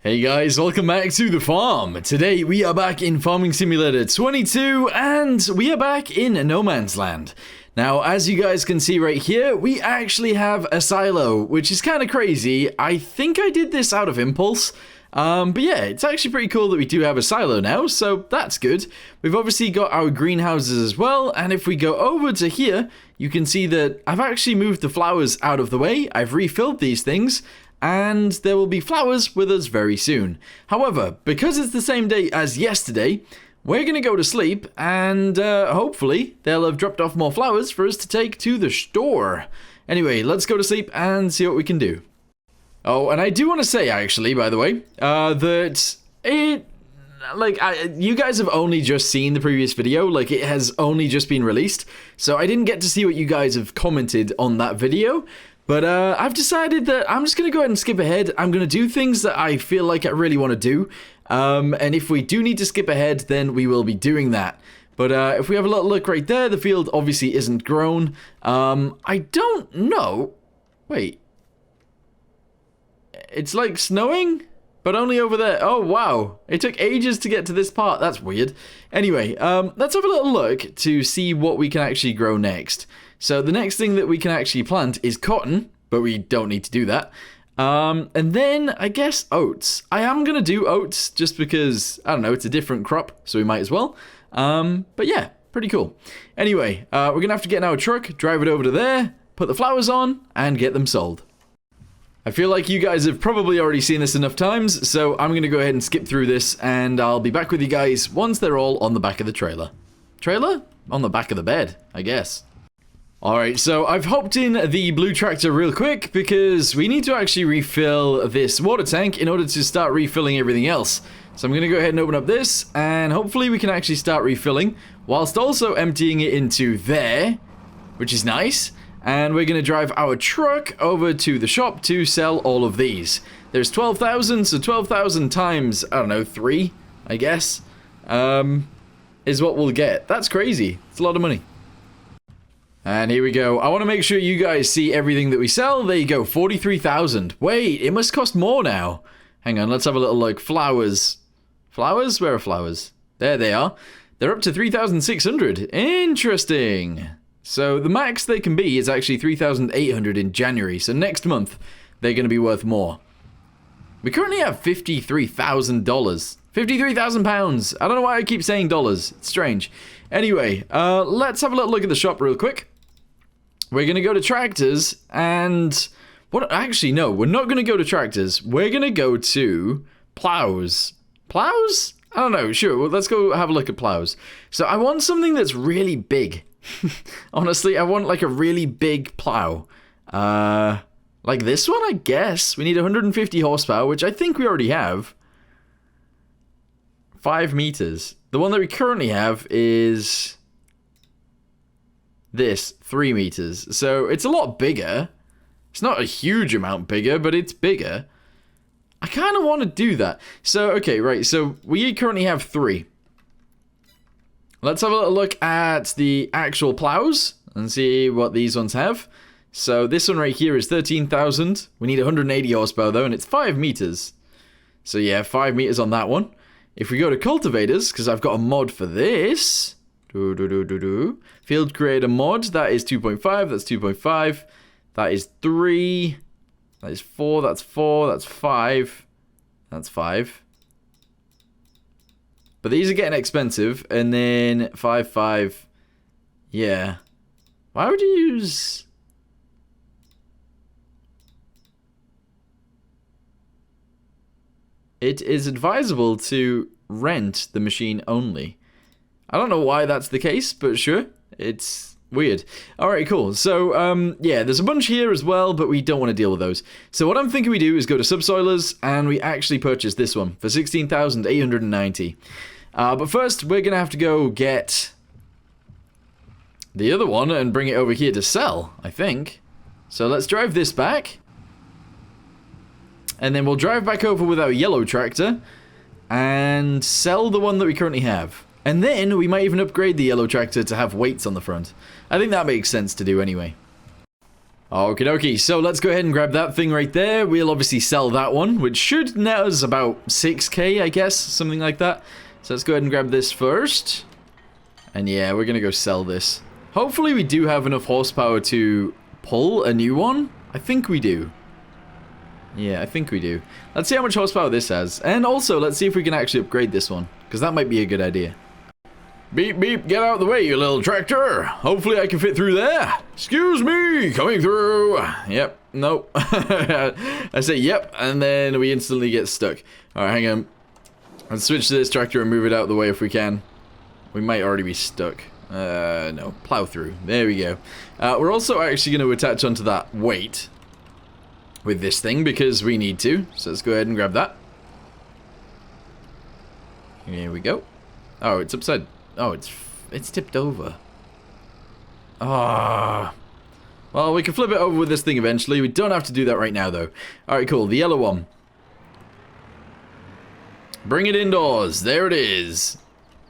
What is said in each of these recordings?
Hey guys, welcome back to the farm. Today we are back in Farming Simulator 22 and we are back in No Man's Land. Now, as you guys can see right here, we actually have a silo, which is kind of crazy. I think I did this out of impulse. But yeah, it's actually pretty cool that we do have a silo now, so that's good. We've obviously got our greenhouses as well, and if we go over to here, you can see that I've actually moved the flowers out of the way. I've refilled these things, and there will be flowers with us very soon. However, because it's the same day as yesterday, we're going to go to sleep, and hopefully they'll have dropped off more flowers for us to take to the store. Anyway, let's go to sleep and see what we can do. Oh, and I do want to say, actually, by the way, that you guys have only just seen the previous video, like, it has only just been released, so I didn't get to see what you guys have commented on that video, but I've decided that I'm just going to go ahead and skip ahead. I'm going to do things that I feel like I really want to do, and if we do need to skip ahead, then we will be doing that. But if we have a little look right there, the field obviously isn't grown. I don't know. Wait. It's like snowing, but only over there. Oh, wow. It took ages to get to this part. That's weird. Anyway, let's have a little look to see what we can actually grow next. So the next thing that we can actually plant is cotton, but we don't need to do that. And then, I guess, oats. I am going to do oats just because, I don't know, it's a different crop, so we might as well. But yeah, pretty cool. Anyway, we're going to have to get in our truck, drive it over to there, put the flowers on, and get them sold. I feel like you guys have probably already seen this enough times, so I'm going to go ahead and skip through this, and I'll be back with you guys once they're all on the back of the trailer. Trailer? On the back of the bed, I guess. Alright, so I've hopped in the blue tractor real quick, because we need to actually refill this water tank in order to start refilling everything else. So I'm going to go ahead and open up this, and hopefully we can actually start refilling, whilst also emptying it into there, which is nice. And we're going to drive our truck over to the shop to sell all of these. There's 12,000, so 12,000 times, I don't know, 3, I guess, is what we'll get. That's crazy. It's a lot of money. And here we go. I want to make sure you guys see everything that we sell. There you go, 43,000. Wait, it must cost more now. Hang on, let's have a little look. Flowers. Flowers? Where are flowers? There they are. They're up to 3,600. Interesting. So the max they can be is actually 3,800 in January. So next month, they're going to be worth more. We currently have $53,000. 53,000 pounds. I don't know why I keep saying dollars. It's strange. Anyway, let's have a little look at the shop real quick. We're going to go to tractors and... Actually, no, we're not going to go to tractors. We're going to go to plows. Plows? I don't know. Sure, well, let's go have a look at plows. So I want something that's really big. Honestly, I want like a really big plow. Like this one, I guess. We need 150 horsepower, which I think we already have. 5 meters. The one that we currently have is this, 3 meters. So it's a lot bigger. It's not a huge amount bigger, but it's bigger. I kind of want to do that. So, okay, right. So we currently have 3. Let's have a little look at the actual plows and see what these ones have. So this one right here is 13,000. We need 180 horsepower though, and it's 5 meters. So yeah, 5 meters on that one. If we go to cultivators, because I've got a mod for this. Field creator mod, that is 2.5, that's 2.5. That is 3. That is 4, that's 4, that's 5. That's 5. But these are getting expensive, and then 5.5, yeah. Why would you use... It is advisable to rent the machine only. I don't know why that's the case, but sure, it's weird. Alright, cool. So, yeah, there's a bunch here as well, but we don't want to deal with those. So what I'm thinking we do is go to subsoilers, and we actually purchase this one for 16,890. But first, we're going to have to go get the other one and bring it over here to sell, I think. So let's drive this back. And then we'll drive back over with our yellow tractor and sell the one that we currently have. And then we might even upgrade the yellow tractor to have weights on the front. I think that makes sense to do anyway. Okie dokie, so let's go ahead and grab that thing right there. We'll obviously sell that one, which should net us about 6k, I guess, something like that. So let's go ahead and grab this first. And yeah, we're gonna go sell this. Hopefully we do have enough horsepower to pull a new one. I think we do. Yeah, I think we do. Let's see how much horsepower this has. And also, let's see if we can actually upgrade this one, because that might be a good idea. Beep, beep, get out of the way, you little tractor. Hopefully I can fit through there. Excuse me, coming through. Yep, nope. I say yep, and then we instantly get stuck. Alright, hang on. Let's switch to this tractor and move it out of the way if we can. We might already be stuck. No, plow through. There we go. We're also actually going to attach onto that weight with this thing because we need to. So let's go ahead and grab that. Here we go. Oh, it's upside. Oh, it's tipped over. Ah. Well, we can flip it over with this thing eventually. We don't have to do that right now, though. Alright, cool. The yellow one. Bring it indoors. There it is.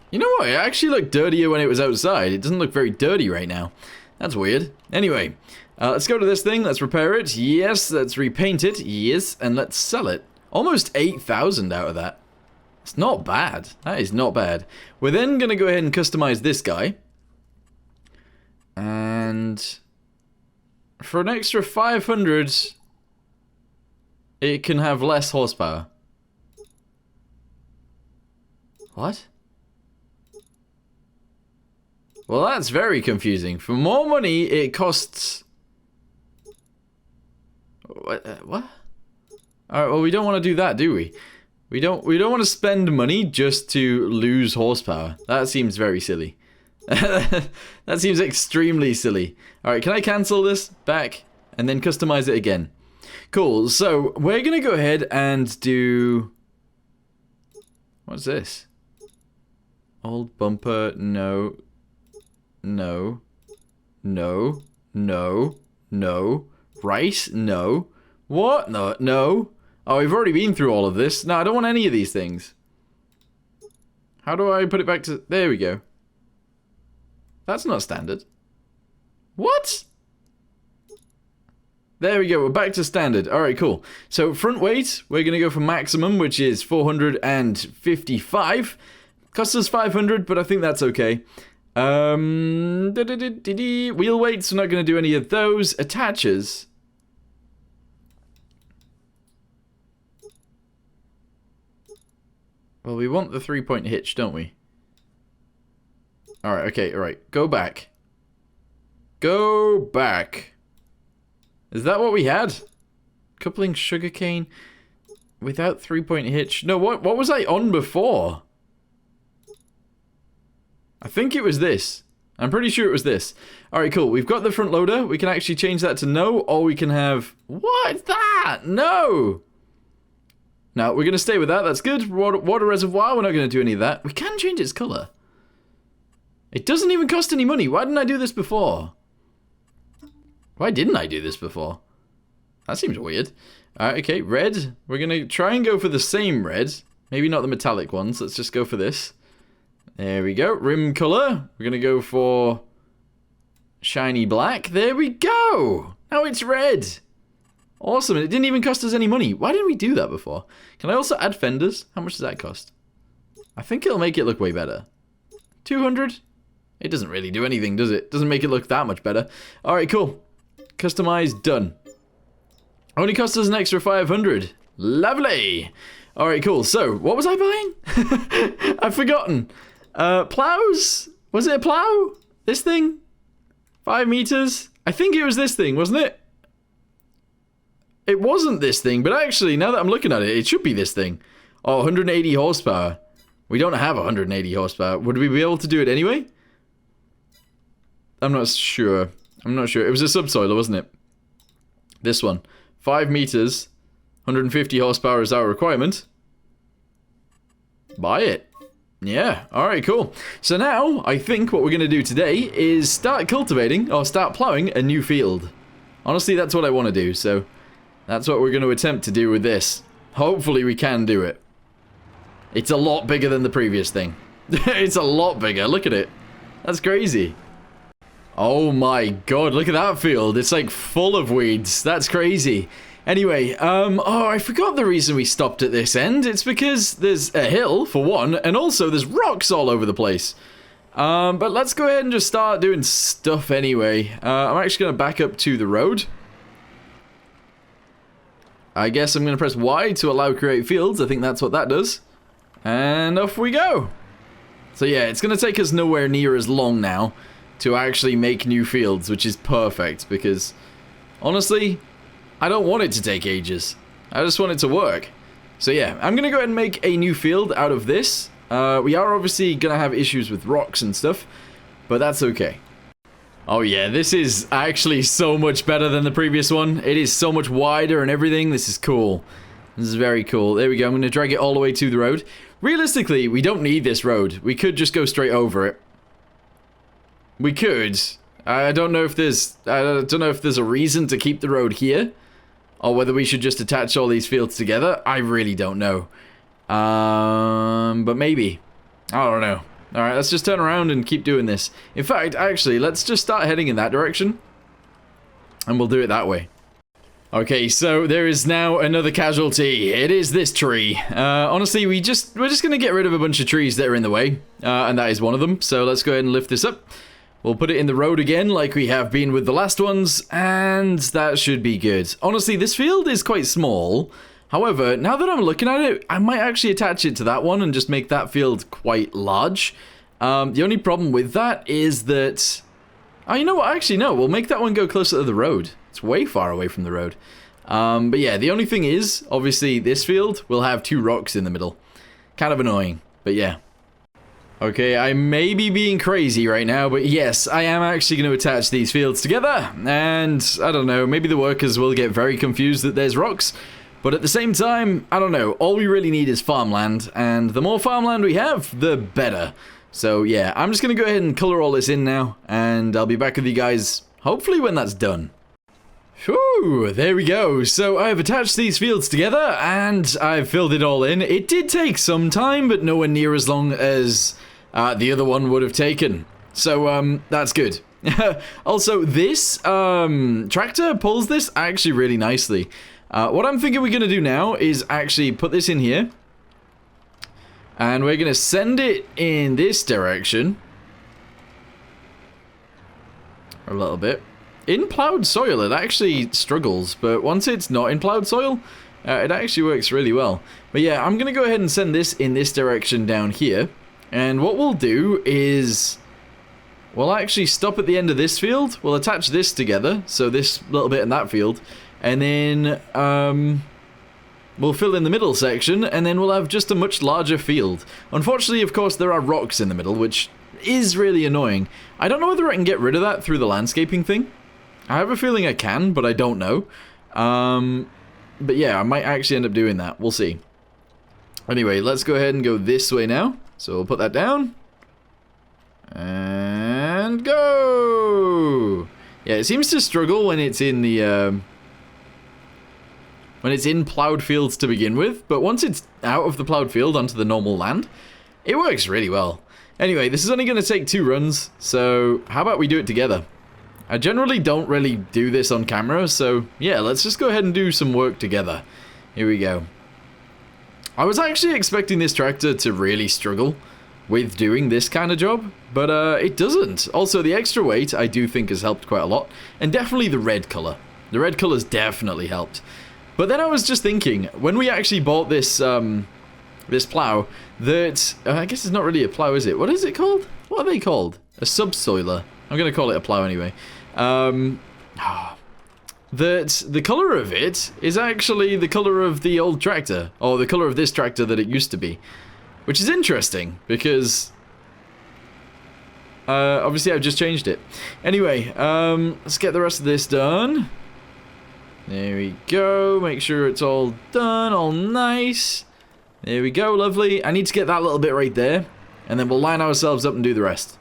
You know what? It actually looked dirtier when it was outside. It doesn't look very dirty right now. That's weird. Anyway, let's go to this thing. Let's repair it. Yes, let's repaint it. Yes, and let's sell it. Almost 8,000 out of that. It's not bad. That is not bad. We're then going to go ahead and customize this guy. And for an extra 500, it can have less horsepower. What? Well, that's very confusing. For more money, it costs... What? Alright, well, we don't want to do that, do we? We don't want to spend money just to lose horsepower. That seems very silly. That seems extremely silly. Alright, can I cancel this back and then customize it again? Cool, so we're going to go ahead and do... What's this? Old bumper, no. No. No. No. No. Right? No. What? No. No. Oh, we've already been through all of this. No, I don't want any of these things. How do I put it back to... There we go. That's not standard. What? There we go. We're back to standard. Alright, cool. So, front weight, we're going to go for maximum, which is 455. Costs us 500, but I think that's okay. Wheel weights, we're not going to do any of those. Attaches. Well, we want the 3-point hitch, don't we? Alright, okay, alright. Go back. Go back. Is that what we had? Coupling sugarcane without 3-point hitch. No, what was I on before? I think it was this. I'm pretty sure it was this. Alright, cool. We've got the front loader. We can actually change that to no, or we can have... What's that? No! No, we're going to stay with that. That's good. Water reservoir. We're not going to do any of that. We can change its color. It doesn't even cost any money. Why didn't I do this before? Why didn't I do this before? That seems weird. Alright, okay. Red. We're going to try and go for the same red. Maybe not the metallic ones. Let's just go for this. There we go. Rim color. We're going to go for shiny black. There we go. Now it's red. Awesome. It didn't even cost us any money. Why didn't we do that before? Can I also add fenders? How much does that cost? I think it'll make it look way better. 200? It doesn't really do anything, does it? Doesn't make it look that much better. Alright, cool. Customize, done. Only cost us an extra 500. Lovely. Alright, cool. So, what was I buying? I've forgotten. Plows? Was it a plow? This thing? 5 meters? I think it was this thing, wasn't it? It wasn't this thing, but actually, now that I'm looking at it, it should be this thing. Oh, 180 horsepower. We don't have 180 horsepower. Would we be able to do it anyway? I'm not sure. I'm not sure. It was a subsoiler, wasn't it? This one. 5 meters. 150 horsepower is our requirement. Buy it. Yeah, alright, cool. So now, I think what we're going to do today is start cultivating, or start plowing, a new field. Honestly, that's what I want to do, so that's what we're going to attempt to do with this. Hopefully we can do it. It's a lot bigger than the previous thing. It's a lot bigger, look at it. That's crazy. Oh my god, look at that field. It's like full of weeds. That's crazy. Anyway, oh, I forgot the reason we stopped at this end. It's because there's a hill, for one, and also there's rocks all over the place. But let's go ahead and just start doing stuff anyway. I'm actually going to back up to the road. I guess I'm going to press Y to allow create fields. I think that's what that does. And off we go. So yeah, it's going to take us nowhere near as long now to actually make new fields, which is perfect because, honestly, I don't want it to take ages. I just want it to work. So yeah, I'm going to go ahead and make a new field out of this. We are obviously going to have issues with rocks and stuff, but that's okay. Oh yeah, this is actually so much better than the previous one. It is so much wider and everything. This is cool. This is very cool. There we go. I'm going to drag it all the way to the road. Realistically, we don't need this road. We could just go straight over it. We could. I don't know if there's a reason to keep the road here, or whether we should just attach all these fields together. I really don't know. But maybe. I don't know. Alright, let's just turn around and keep doing this. In fact, actually, let's just start heading in that direction. And we'll do it that way. Okay, so there is now another casualty. It is this tree. Honestly, we're just gonna get rid of a bunch of trees that are in the way. And that is one of them. So let's go ahead and lift this up. We'll put it in the road again like we have been with the last ones, and that should be good. Honestly, this field is quite small. However, now that I'm looking at it, I might actually attach it to that one and just make that field quite large. The only problem with that is that... Oh, you know what? Actually, no. We'll make that one go closer to the road. It's way far away from the road. But yeah, the only thing is, obviously, this field will have 2 rocks in the middle. Kind of annoying, but yeah. Okay, I may be being crazy right now, but yes, I am actually going to attach these fields together, and I don't know, maybe the workers will get very confused that there's rocks, but at the same time, I don't know, all we really need is farmland, and the more farmland we have, the better. So yeah, I'm just going to go ahead and color all this in now, and I'll be back with you guys, hopefully when that's done. Whew, there we go. So I've attached these fields together, and I've filled it all in. It did take some time, but nowhere near as long as the other one would have taken. So, that's good. Also, this tractor pulls this actually really nicely. What I'm thinking we're going to do now is actually put this in here. And we're going to send it in this direction. A little bit. In plowed soil, it actually struggles, but once it's not in plowed soil, it actually works really well. But yeah, I'm going to go ahead and send this in this direction down here. And what we'll do is, we'll actually stop at the end of this field. We'll attach this together, so this little bit in that field. And then we'll fill in the middle section, and then we'll have just a much larger field. Unfortunately, of course, there are rocks in the middle, which is really annoying. I don't know whether I can get rid of that through the landscaping thing. I have a feeling I can, but I don't know. But yeah, I might actually end up doing that. We'll see. Anyway, let's go ahead and go this way now. So we'll put that down. And go! Yeah, it seems to struggle when it's in the... when it's in plowed fields to begin with. But once it's out of the plowed field onto the normal land, it works really well. Anyway, this is only going to take 2 runs. So how about we do it together? I generally don't really do this on camera, so yeah, let's just go ahead and do some work together. Here we go. I was actually expecting this tractor to really struggle with doing this kind of job, but it doesn't. Also, the extra weight I do think has helped quite a lot, and definitely the red color. The red color's definitely helped. But then I was just thinking, when we actually bought this this plow, that I guess it's not really a plow, is it? What is it called? What are they called? A subsoiler. I'm going to call it a plow anyway. That the color of it is actually the color of the old tractor, or the color of this tractor that it used to be. Which is interesting, because obviously I've just changed it. Anyway, let's get the rest of this done. There we go. Make sure it's all done, all nice. There we go, lovely. I need to get that little bit right there, and then we'll line ourselves up and do the rest.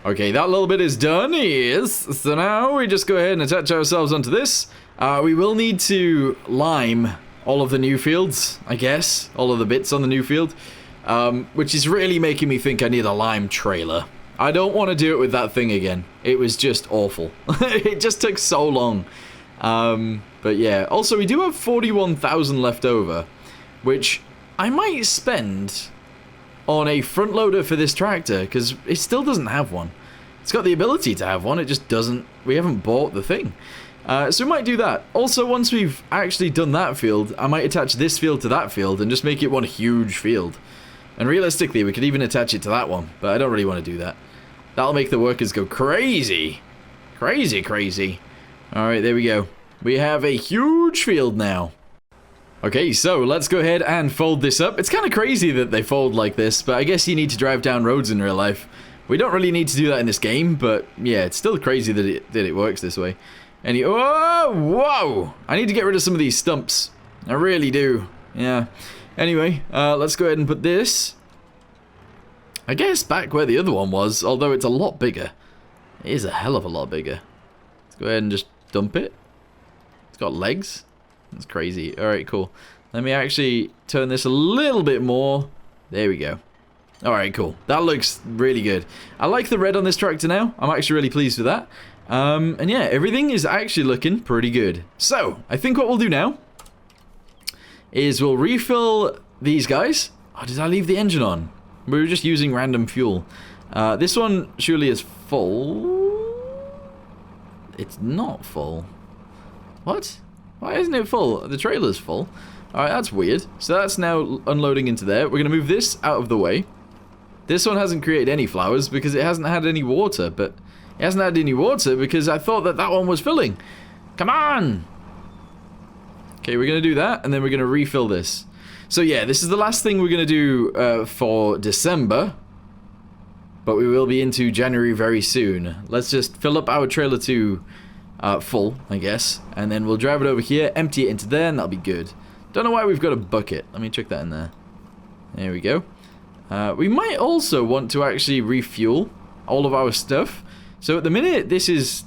Okay, that little bit is done, yes. So now we just go ahead and attach ourselves onto this. We will need to lime all of the new fields, I guess. All of the bits on the new field. Which is really making me think I need a lime trailer. I don't want to do it with that thing again. It was just awful. It just took so long. But yeah, also we do have 41,000 left over, which I might spend on a front loader for this tractor, because it still doesn't have one. It's got the ability to have one, it just doesn't, we haven't bought the thing. So we might do that. Also, once we've actually done that field, I might attach this field to that field and just make it one huge field. And realistically, we could even attach it to that one, but I don't really want to do that. That'll make the workers go crazy. Crazy, crazy. Alright, there we go. We have a huge field now. Okay, so let's go ahead and fold this up. It's kind of crazy that they fold like this, but I guess you need to drive down roads in real life. We don't really need to do that in this game, but yeah, it's still crazy that it works this way. And oh, whoa! I need to get rid of some of these stumps. I really do. Yeah. Anyway, let's go ahead and put this, I guess, back where the other one was, although it's a lot bigger. It is a hell of a lot bigger. Let's go ahead and just dump it. It's got legs. That's crazy. Alright, cool. Let me actually turn this a little bit more. There we go. Alright, cool. That looks really good. I like the red on this tractor now. I'm actually really pleased with that. And yeah, everything is actually looking pretty good. So, I think what we'll do now is we'll refill these guys. Oh, did I leave the engine on? We were just using random fuel. This one surely is full. It's not full. What? Why isn't it full? The trailer's full. Alright, that's weird. So that's now unloading into there. We're going to move this out of the way. This one hasn't created any flowers because it hasn't had any water, but it hasn't had any water because I thought that that one was filling. Come on! Okay, we're going to do that, and then we're going to refill this. So yeah, this is the last thing we're going to do for December. But we will be into January very soon. Let's just fill up our trailer to full, I guess. And then we'll drive it over here, empty it into there, and that'll be good. Don't know why we've got a bucket. Let me check that in there. There we go. We might also want to actually refuel all of our stuff. So at the minute, this is,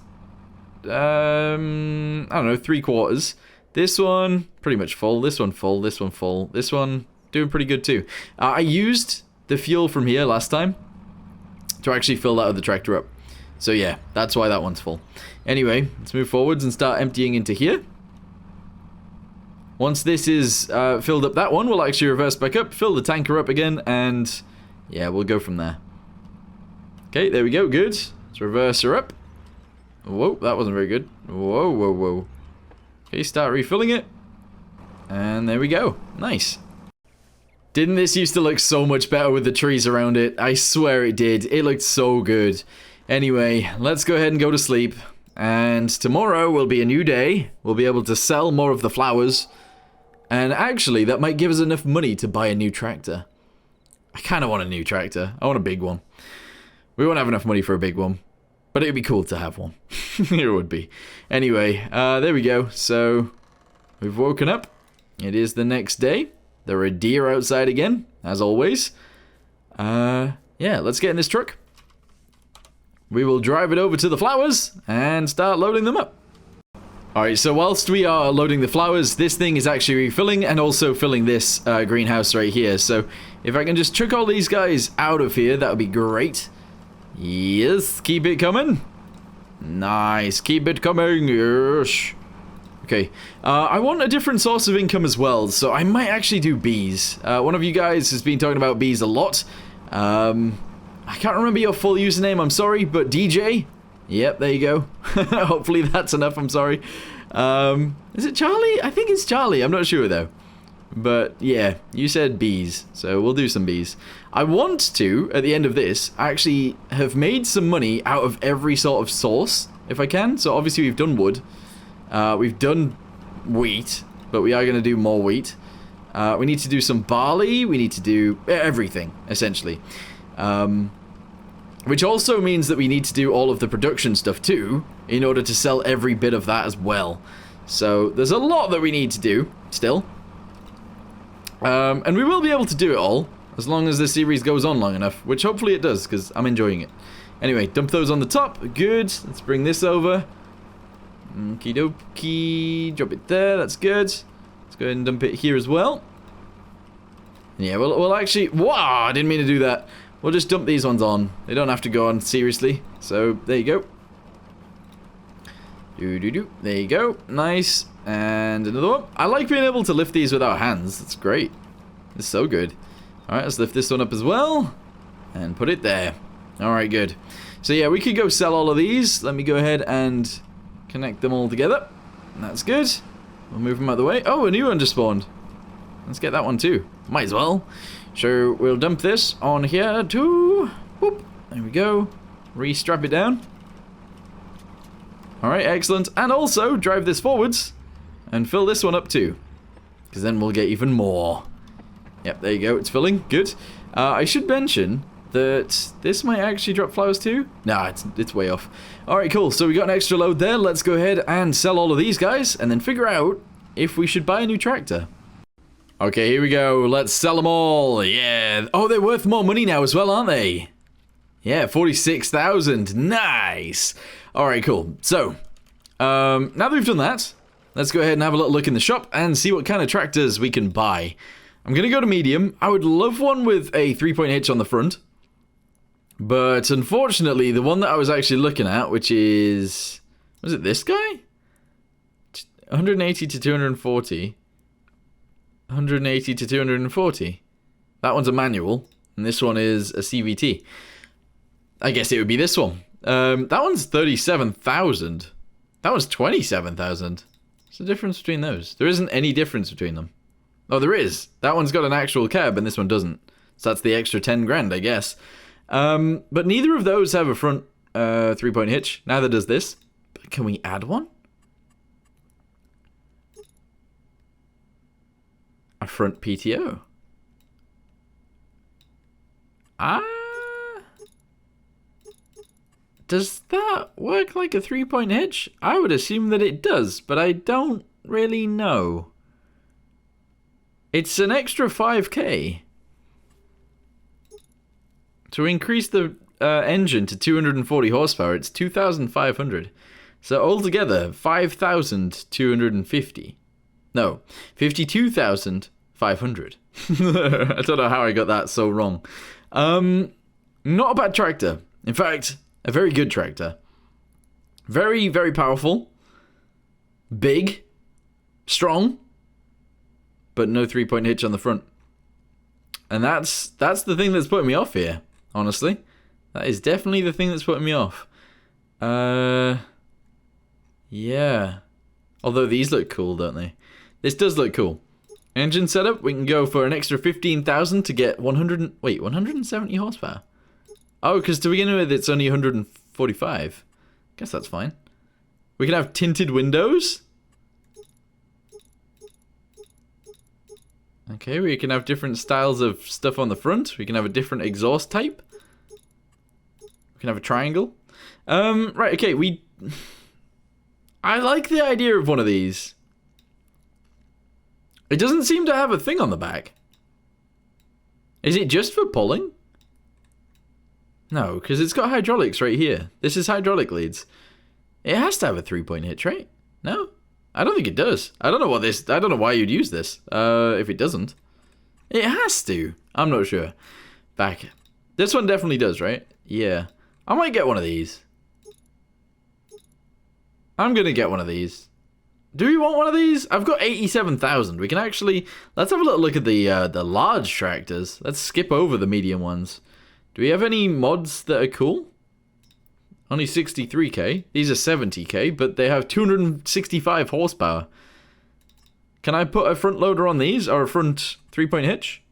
I don't know, 3/4. This one, pretty much full. This one full. This one full. This one, doing pretty good too. I used the fuel from here last time to actually fill that other tractor up. So yeah, that's why that one's full. Anyway, let's move forwards and start emptying into here. Once this is filled up that one, we'll actually reverse back up, fill the tanker up again, and yeah, we'll go from there. Okay, there we go, good. Let's reverse her up. Whoa, that wasn't very good. Whoa, whoa, whoa. Okay, start refilling it. And there we go. Nice. Didn't this used to look so much better with the trees around it? I swear it did. It looked so good. Anyway, let's go ahead and go to sleep. And tomorrow will be a new day. We'll be able to sell more of the flowers. And actually, that might give us enough money to buy a new tractor. I kind of want a new tractor. I want a big one. We won't have enough money for a big one. But it'd be cool to have one. It would be. Anyway, there we go. So, we've woken up. It is the next day. There are deer outside again, as always. Yeah, let's get in this truck. We will drive it over to the flowers and start loading them up. Alright, so whilst we are loading the flowers, this thing is actually refilling and also filling this greenhouse right here. So, if I can just chuck all these guys out of here, that would be great. Yes, keep it coming. Nice, keep it coming. Yes. Okay, I want a different source of income as well, so I might actually do bees. One of you guys has been talking about bees a lot. I can't remember your full username, I'm sorry, but DJ? Yep, there you go. Hopefully that's enough, I'm sorry. Is it Charlie? I think it's Charlie, I'm not sure though. But yeah, you said bees, so we'll do some bees. I want to, at the end of this, actually have made some money out of every sort of source, if I can. So obviously we've done wood. We've done wheat, but we are going to do more wheat. We need to do some barley. We need to do everything, essentially. Which also means that we need to do all of the production stuff too, in order to sell every bit of that as well. So there's a lot that we need to do, still. And we will be able to do it all, as long as this series goes on long enough, which hopefully it does, because I'm enjoying it. Anyway, dump those on the top. Good. Let's bring this over. Okie dokie. Drop it there. That's good. Let's go ahead and dump it here as well. Yeah, we'll actually... Wow, I didn't mean to do that. we'll just dump these ones on. They don't have to go on seriously. So, there you go. There you go. Nice. And another one. I like being able to lift these without hands. That's great. It's so good. Alright, let's lift this one up as well. And put it there. Alright, good. So yeah, we could go sell all of these. Let me go ahead and connect them all together. That's good. We'll move them out of the way. Oh, a new one just spawned. Let's get that one too. Might as well. So we'll dump this on here too. Whoop. There we go. Re-strap it down. Alright, excellent. And also drive this forwards and fill this one up too. Because then we'll get even more. Yep, there you go. It's filling. Good. I should mention that this might actually drop flowers too. Nah, it's way off. Alright, cool. So we got an extra load there. Let's go ahead and sell all of these guys and then figure out if we should buy a new tractor. Okay, here we go. Let's sell them all. Yeah. Oh, they're worth more money now as well, aren't they? Yeah, 46,000. Nice. Alright, cool. So, now that we've done that, let's go ahead and have a little look in the shop and see what kind of tractors we can buy. I'm going to go to medium. I would love one with a 3-point hitch on the front. But unfortunately, the one that I was actually looking at, which is... Was it this guy? 180 to 240. 180 to 240. That one's a manual, and this one is a CVT. I guess it would be this one. That one's 37,000. That one's 27,000. What's the difference between those? There isn't any difference between them. Oh, there is. That one's got an actual cab, and this one doesn't. So that's the extra 10 grand, I guess. But neither of those have a front 3-point hitch. Neither does this. But can we add one? A front PTO. Does that work like a 3-point hitch? I would assume that it does, but I don't really know. It's an extra 5k. To increase the engine to 240 horsepower, it's 2,500. So altogether, 5,250. No, 52,500. I don't know how I got that so wrong. Not a bad tractor. In fact, a very good tractor. Very, very powerful. Big. Strong. But no 3-point hitch on the front. And that's the thing that's putting me off here, honestly. That is definitely the thing that's putting me off. Yeah. Although these look cool, don't they? This does look cool. Engine setup, we can go for an extra 15,000 to get 170 horsepower. Oh, because to begin with, it's only 145. Guess that's fine. We can have tinted windows. Okay, we can have different styles of stuff on the front. We can have a different exhaust type. We can have a triangle. Right, okay, I like the idea of one of these. It doesn't seem to have a thing on the back. Is it just for pulling? No, because it's got hydraulics right here. This is hydraulic leads. It has to have a 3-point hitch, right? No? I don't think it does. I don't know why you'd use this, if it doesn't. It has to. I'm not sure. Back. This one definitely does, right? Yeah. I might get one of these. I'm gonna get one of these. Do we want one of these? I've got 87,000. We can actually... Let's have a little look at the large tractors. Let's skip over the medium ones. Do we have any mods that are cool? Only 63k. These are 70k, but they have 265 horsepower. Can I put a front loader on these, or a front 3-point hitch?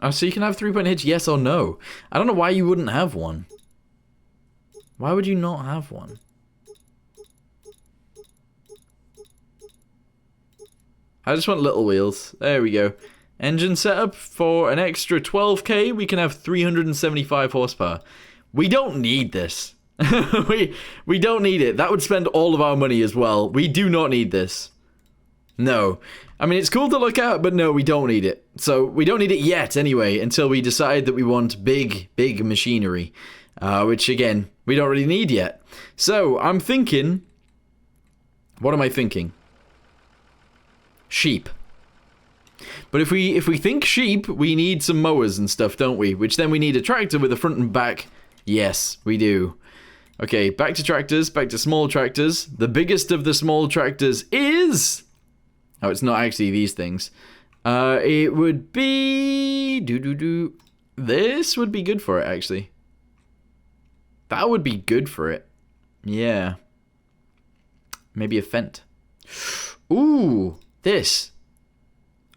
Oh, so you can have 3-point hitch, yes or no. I don't know why you wouldn't have one. Why would you not have one? I just want little wheels. There we go. Engine setup for an extra 12k, we can have 375 horsepower. We don't need this. we don't need it. That would spend all of our money as well. We do not need this. No. I mean, it's cool to look at, but no, we don't need it. So, we don't need it yet, anyway, until we decide that we want big machinery. Which, again, we don't really need yet. So, I'm thinking... What am I thinking? Sheep. But if we think sheep, we need some mowers and stuff, don't we? Which then we need a tractor with a front and back. Yes, we do. Okay, back to tractors, back to small tractors. The biggest of the small tractors is... Oh, it's not actually these things. It would be... This would be good for it, actually. That would be good for it. Yeah. Maybe a Fent. Ooh, this.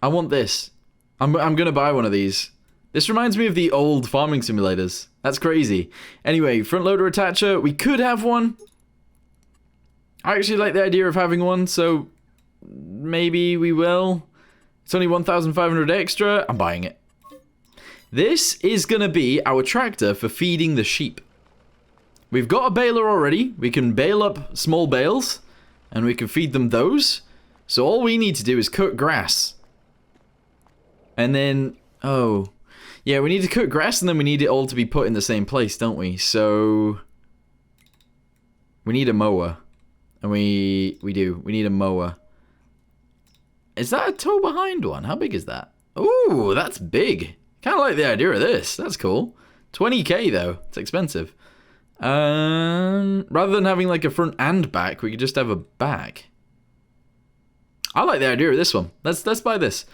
I want this. I'm gonna buy one of these. This reminds me of the old farming simulators. That's crazy. Anyway, front loader attacher. We could have one. I actually like the idea of having one, so maybe we will. It's only 1,500 extra. I'm buying it. This is gonna be our tractor for feeding the sheep. We've got a baler already. We can bale up small bales, and we can feed them those. So all we need to do is cut grass. And then, oh, yeah, we need to cut grass, and then we need it all to be put in the same place, don't we? So we need a mower, and we do. We need a mower. Is that a tow behind one? How big is that? Ooh, that's big. Kind of like the idea of this. That's cool. 20k though. It's expensive. Rather than having like a front and back, we could just have a back. I like the idea of this one. Let's buy this.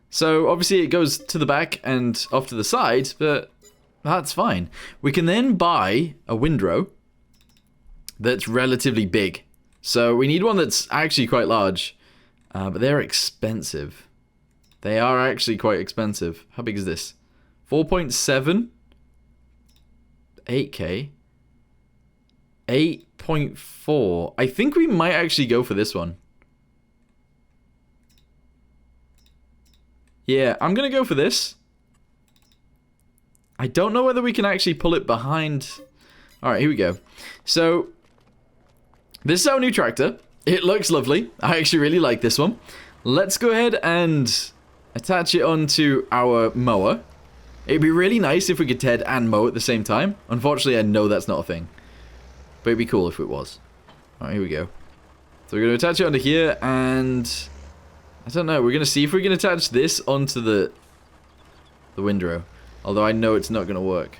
So obviously it goes to the back and off to the side, but that's fine. We can then buy a windrow that's relatively big. So we need one that's actually quite large, but they're expensive. They are actually quite expensive. How big is this? 4.7, 8k. 8.4. I think we might actually go for this one. Yeah, I'm gonna go for this. I don't know whether we can actually pull it behind. Alright, here we go. So, this is our new tractor. It looks lovely. I actually really like this one. Let's go ahead and attach it onto our mower. It'd be really nice if we could TED and mow at the same time. Unfortunately, I know that's not a thing. But it'd be cool if it was. Alright, here we go. So we're going to attach it onto here, and I don't know. We're going to see if we can attach this onto the windrow. Although I know it's not going to work.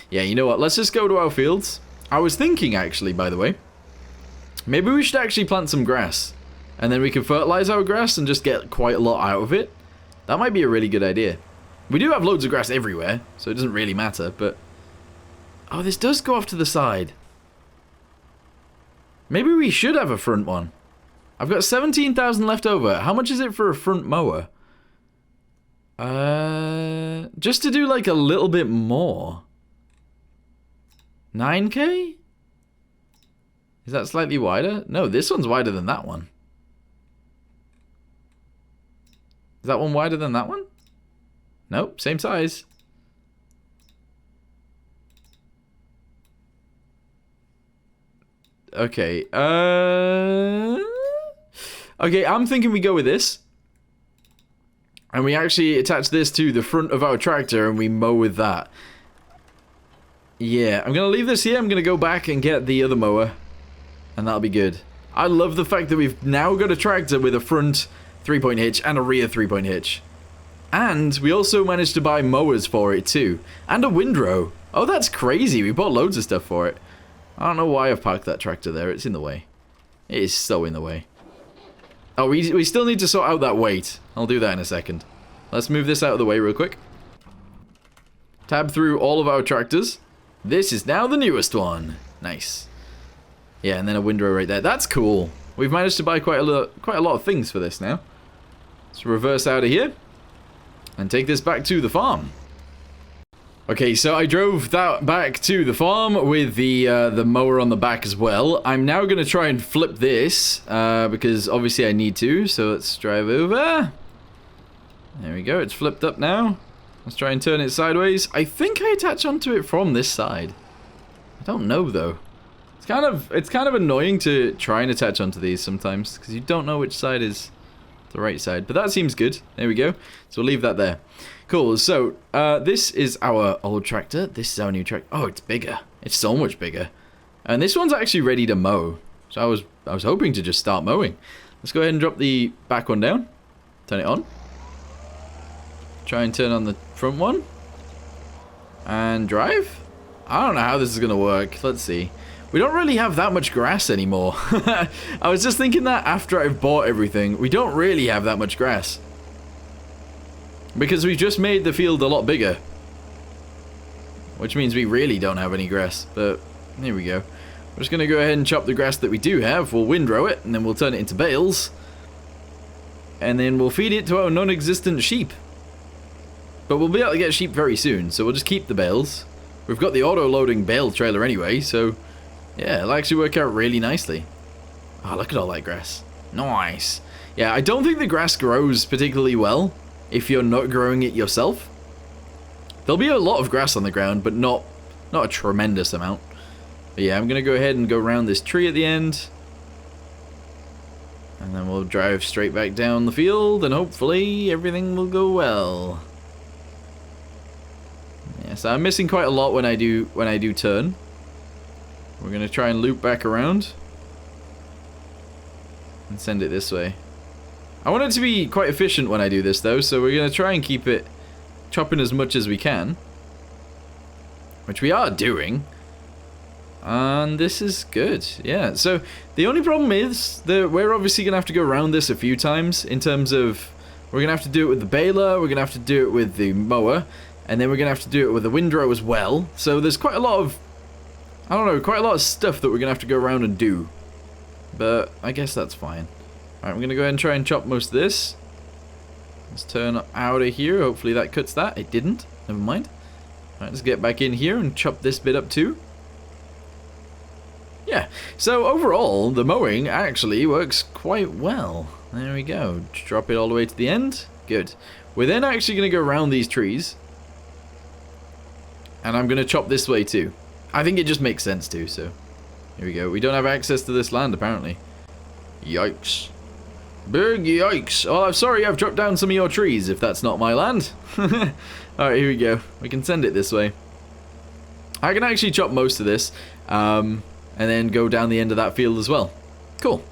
Yeah, you know what? Let's just go to our fields. I was thinking, actually, by the way, maybe we should actually plant some grass. And then we can fertilize our grass and just get quite a lot out of it. That might be a really good idea. We do have loads of grass everywhere, so it doesn't really matter, but... Oh, this does go off to the side. Maybe we should have a front one. I've got 17,000 left over. How much is it for a front mower? Just to do like a little bit more. 9k? Is that slightly wider? No, this one's wider than that one. Is that one wider than that one? Nope, same size. Okay, okay, I'm thinking we go with this. And we actually attach this to the front of our tractor and we mow with that. Yeah, I'm going to leave this here. I'm going to go back and get the other mower. And that'll be good. I love the fact that we've now got a tractor with a front 3-point hitch and a rear 3-point hitch. And we also managed to buy mowers for it too. And a windrow. Oh, that's crazy. We bought loads of stuff for it. I don't know why I've parked that tractor there. It's in the way. It is so in the way. Oh, we still need to sort out that weight. I'll do that in a second. Let's move this out of the way real quick. Tab through all of our tractors. This is now the newest one. Nice. Yeah, and then a windrow right there. That's cool. We've managed to buy quite a lot of things for this now. Let's reverse out of here and take this back to the farm. Okay, so I drove that back to the farm with the mower on the back as well. I'm now going to try and flip this, because obviously I need to. So let's drive over. There we go, it's flipped up now. Let's try and turn it sideways. I think I attach onto it from this side. I don't know though. It's kind of annoying to try and attach onto these sometimes, because you don't know which side is the right side. But that seems good. There we go. So we'll leave that there. Cool, so this is our old tractor. This is our new tractor. Oh, it's bigger. It's so much bigger. And this one's actually ready to mow. So I was hoping to just start mowing. Let's go ahead and drop the back one down. Turn it on. Try and turn on the front one. And drive? I don't know how this is going to work. Let's see. We don't really have that much grass anymore. I was just thinking that after I've bought everything. We don't really have that much grass. Because we've just made the field a lot bigger. Which means we really don't have any grass. But here we go. We're just going to go ahead and chop the grass that we do have. We'll windrow it, and then we'll turn it into bales. And then we'll feed it to our non-existent sheep. But we'll be able to get sheep very soon, so we'll just keep the bales. We've got the auto-loading bale trailer anyway, so yeah, it'll actually work out really nicely. Oh, look at all that grass. Nice. Yeah, I don't think the grass grows particularly well if you're not growing it yourself. There'll be a lot of grass on the ground, but not a tremendous amount. But yeah, I'm going to go ahead and go around this tree at the end. And then we'll drive straight back down the field, and hopefully everything will go well. Yeah, so I'm missing quite a lot when I do turn. We're going to try and loop back around. And send it this way. I want it to be quite efficient when I do this though, so we're going to try and keep it chopping as much as we can. Which we are doing. And this is good, yeah. So the only problem is that we're obviously going to have to go around this a few times in terms of we're going to have to do it with the baler, we're going to have to do it with the mower, and then we're going to have to do it with the windrow as well. So there's quite a lot of, I don't know, quite a lot of stuff that we're going to have to go around and do. But I guess that's fine. Alright, I'm going to go ahead and try and chop most of this. Let's turn out of here. Hopefully that cuts that. It didn't. Never mind. Alright, let's get back in here and chop this bit up too. Yeah, so overall, the mowing actually works quite well. There we go. Drop it all the way to the end. Good. We're then actually going to go around these trees. And I'm going to chop this way too. I think it just makes sense too, so here we go. We don't have access to this land apparently. Yikes. Big yikes. Oh, I'm sorry I've chopped down some of your trees if that's not my land. Alright, here we go. We can send it this way. I can actually chop most of this. And then go down the end of that field as well. Cool.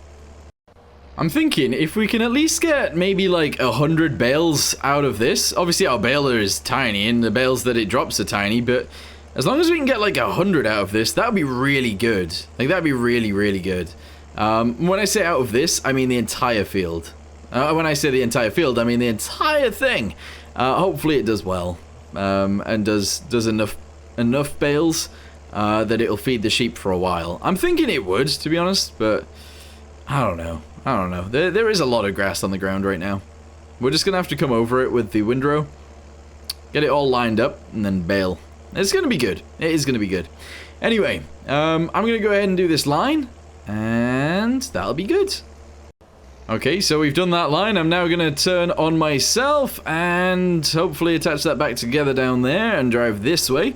I'm thinking if we can at least get maybe like 100 bales out of this. Obviously our baler is tiny and the bales that it drops are tiny, but as long as we can get like 100 out of this, that would be really good. Like that'd be really, really good. When I say out of this, I mean the entire field. When I say the entire field, I mean the entire thing. Hopefully it does well. And does enough bales. That it'll feed the sheep for a while. I'm thinking it would, to be honest, but I don't know. I don't know. There is a lot of grass on the ground right now. We're just going to have to come over it with the windrow, get it all lined up, and then bale. It's going to be good. It is going to be good. Anyway, I'm going to go ahead and do this line, and that'll be good. Okay, so we've done that line. I'm now going to turn on myself, and hopefully attach that back together down there, and drive this way.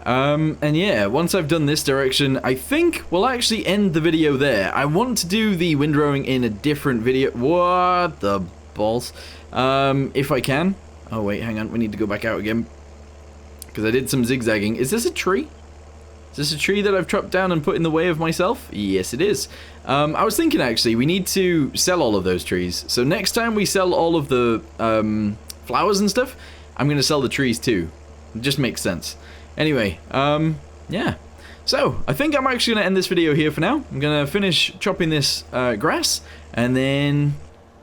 And yeah, once I've done this direction, I think we'll actually end the video there. I want to do the windrowing in a different video. What the balls? If I can. Oh wait, hang on, we need to go back out again. Because I did some zigzagging. Is this a tree? Is this a tree that I've chopped down and put in the way of myself? Yes, it is. I was thinking actually, we need to sell all of those trees. So next time we sell all of the flowers and stuff, I'm going to sell the trees too. It just makes sense. Anyway, yeah. So, I think I'm actually going to end this video here for now. I'm going to finish chopping this grass, and then,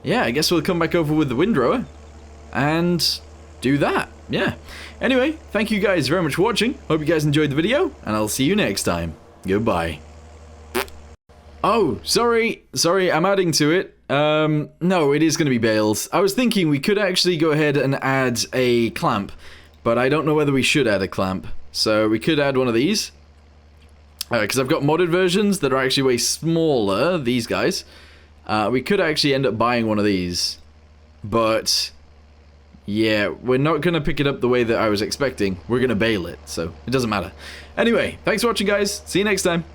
yeah, I guess we'll come back over with the windrower, and do that, yeah. Anyway, thank you guys very much for watching. Hope you guys enjoyed the video, and I'll see you next time. Goodbye. Oh, sorry, I'm adding to it. No, it is going to be bales. I was thinking we could actually go ahead and add a clamp, but I don't know whether we should add a clamp. So we could add one of these. Because I've got modded versions that are actually way smaller, these guys. We could actually end up buying one of these. But, yeah, we're not going to pick it up the way that I was expecting. We're going to bale it, so it doesn't matter. Anyway, thanks for watching, guys. See you next time.